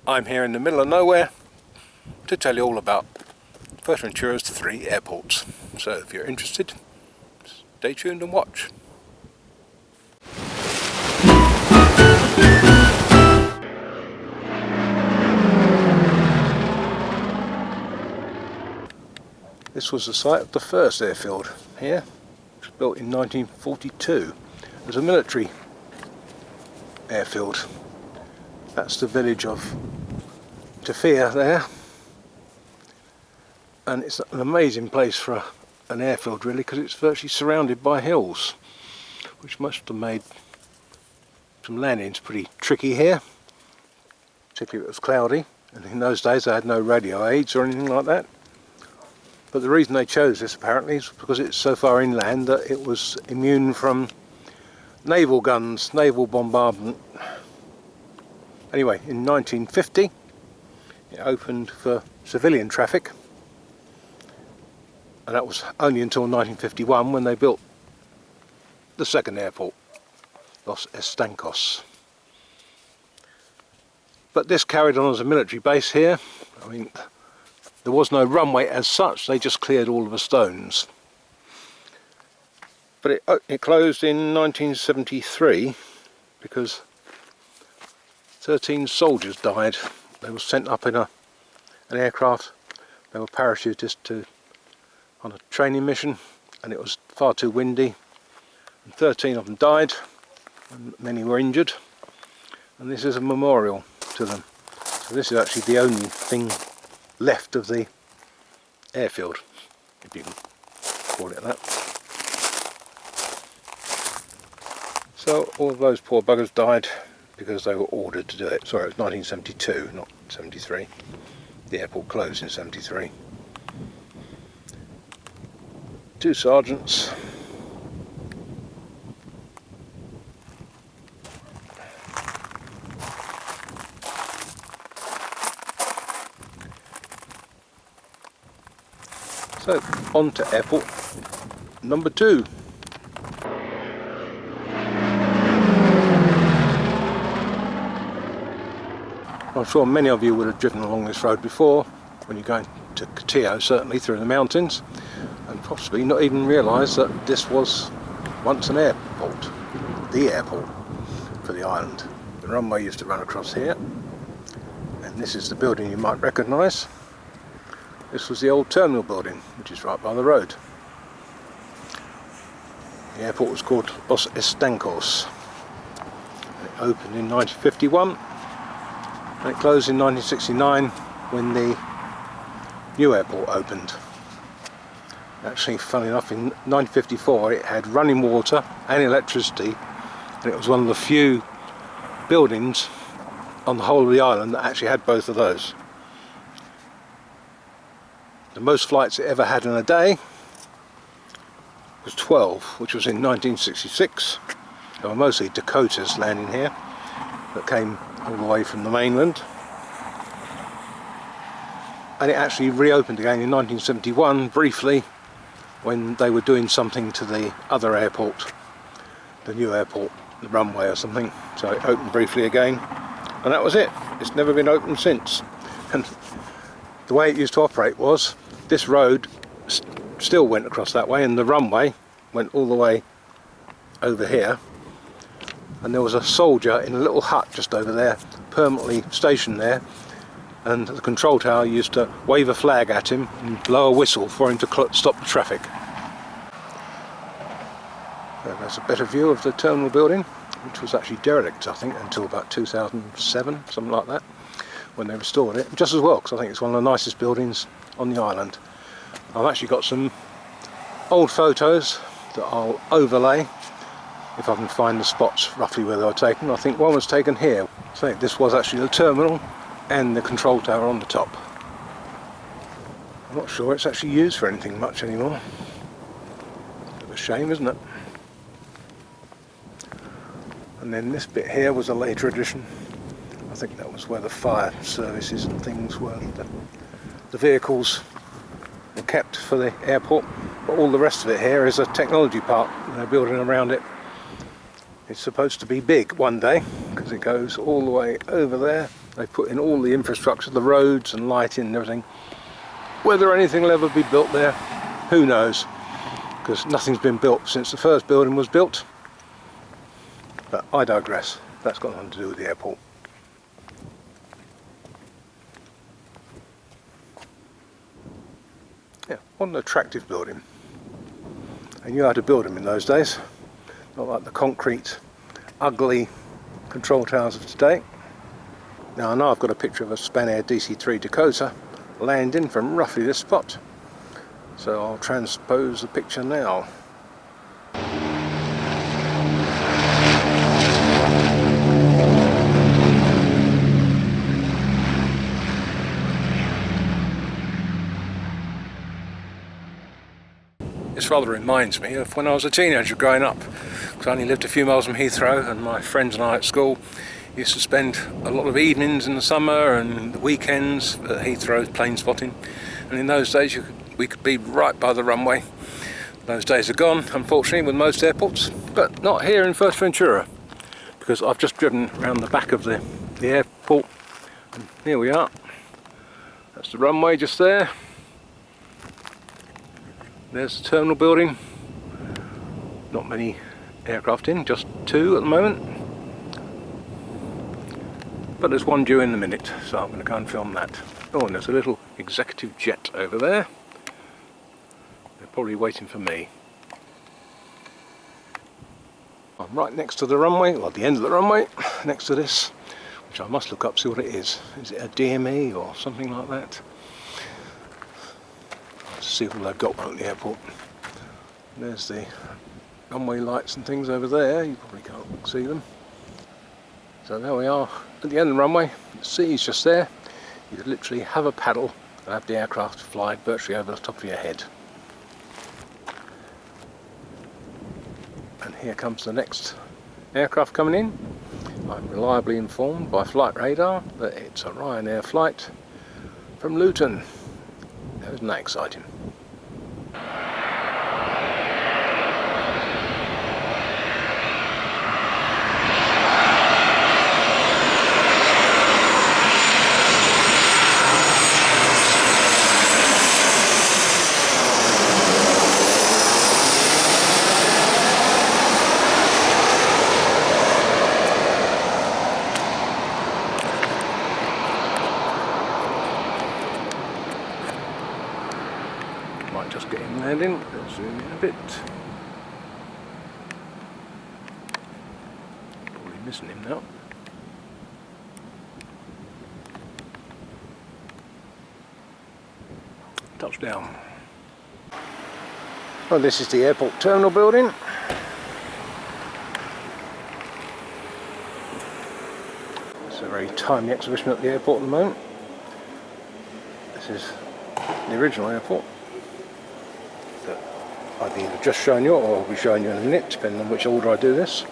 I'm here in the middle of nowhere to tell you all about Fuerteventura's 3 airports. So if you're interested, stay tuned and watch. This was the site of the first airfield here. It was built in 1942 as a military airfield. That's the village of Tefia there, and it's an amazing place for an airfield really, because it's virtually surrounded by hills, which must have made some landings pretty tricky here, particularly if it was cloudy, and in those days they had no radio aids or anything like that. But the reason they chose this apparently is because it's so far inland that it was immune from naval guns, naval bombardment. Anyway, in 1950 it opened for civilian traffic, and that was only until 1951 when they built the second airport, Los Estancos. But this carried on as a military base here. I mean, there was no runway as such, they just cleared all of the stones. But it closed in 1973 because 13 soldiers died. They were sent up in an aircraft. They were parachuted on a training mission, and it was far too windy. And 13 of them died, and many were injured. And this is a memorial to them. So this is actually the only thing left of the airfield, if you can call it that. So all of those poor buggers died because they were ordered to do it. Sorry, it was 1972, not 73. The airport closed in 73. 2 sergeants. So, on to airport number 2. I'm sure many of you would have driven along this road before, when you're going to Catillo, certainly through the mountains, and possibly not even realise that this was once an airport, the airport for the island. The runway used to run across here, and this is the building you might recognise. This was the old terminal building, which is right by the road. The airport was called Los Estancos. It opened in 1951 and it closed in 1969 when the new airport opened. Actually, funny enough, in 1954 it had running water and electricity, and it was one of the few buildings on the whole of the island that actually had both of those. The most flights it ever had in a day was 12, which was in 1966. There were mostly Dakotas landing here that came all the way from the mainland. And it actually reopened again in 1971 briefly when they were doing something to the other airport, the new airport, the runway or something. So it opened briefly again, and that was it. It's never been opened since. And the way it used to operate was this road still went across that way, and the runway went all the way over here, and there was a soldier in a little hut just over there, permanently stationed there, and the control tower used to wave a flag at him and blow a whistle for him to stop the traffic. So there's a better view of the terminal building, which was actually derelict I think until about 2007, something like that, when they restored it, just as well, because I think it's one of the nicest buildings on the island. I've actually got some old photos that I'll overlay if I can find the spots roughly where they were taken. I think one was taken here. So this was actually the terminal and the control tower on the top. I'm not sure it's actually used for anything much anymore. Bit of a shame, isn't it? And then this bit here was a later addition. I think that was where the fire services and things were. The vehicles were kept for the airport, but all the rest of it here is a technology park. They're building around it. It's supposed to be big one day because it goes all the way over there They've put in all the infrastructure, the roads and lighting and everything. Whether anything will ever be built there, who knows, because nothing's been built since the first building was built. But I digress. That's got nothing to do with the airport. Yeah, what an attractive building. They knew how to build them in those days. Not like the concrete, ugly control towers of today. Now I know I've got a picture of a Spanair DC-3 Dakota landing from roughly this spot, so I'll transpose the picture now. This rather reminds me of when I was a teenager growing up, because I only lived a few miles from Heathrow, and my friends and I at school used to spend a lot of evenings in the summer and the weekends at Heathrow plane spotting. And in those days we could be right by the runway. Those days are gone, unfortunately, with most airports, but not here in Fuerteventura, because I've just driven around the back of the airport, and here we are. That's the runway just there. There's the terminal building. Not many aircraft in, just 2 at the moment. But there's one due in a minute, so I'm going to go and film that. Oh, and there's a little executive jet over there. They're probably waiting for me. I'm right next to the runway, or at the end of the runway, next to this, which I must look up, see what it is. Is it a DME or something like that? Let's see if they've got one at the airport. There's the runway lights and things over there, you probably can't see them. So there we are, at the end of the runway, the sea's just there. You could literally have a paddle and have the aircraft fly virtually over the top of your head. And here comes the next aircraft coming in. I'm reliably informed by flight radar that it's a Ryanair flight from Luton. Isn't that exciting? Just getting landing, let's zoom in a bit. Probably missing him now. Touchdown. Well, this is the airport terminal building. It's a very tiny exhibition at the airport at the moment. This is the original airport. I've either just shown you or I'll be showing you in a minute, depending on which order I do this.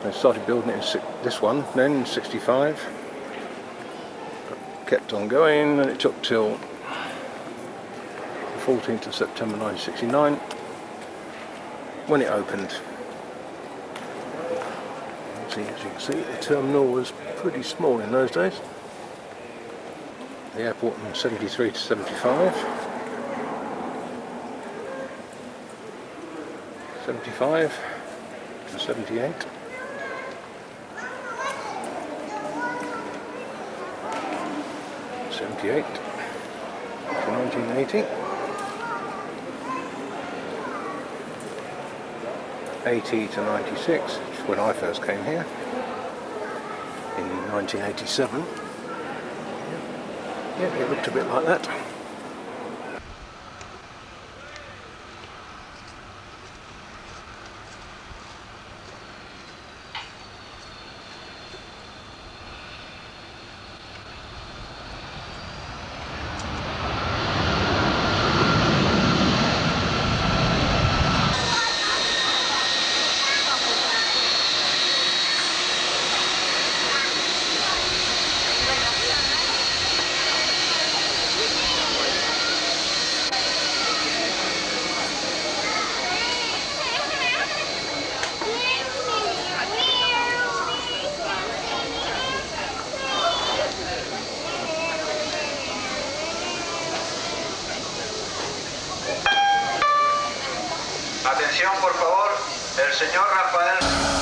They started building it in this one then in 65. Kept on going, and it took till the 14th of September 1969 when it opened. See, as you can see, the terminal was pretty small in those days. The airport from 73 to 75. 75 to 78. '78 to 1980. 80 to 96, which is when I first came here in 1987. Yeah, it looked a bit like that. Atención, por favor, el señor Rafael.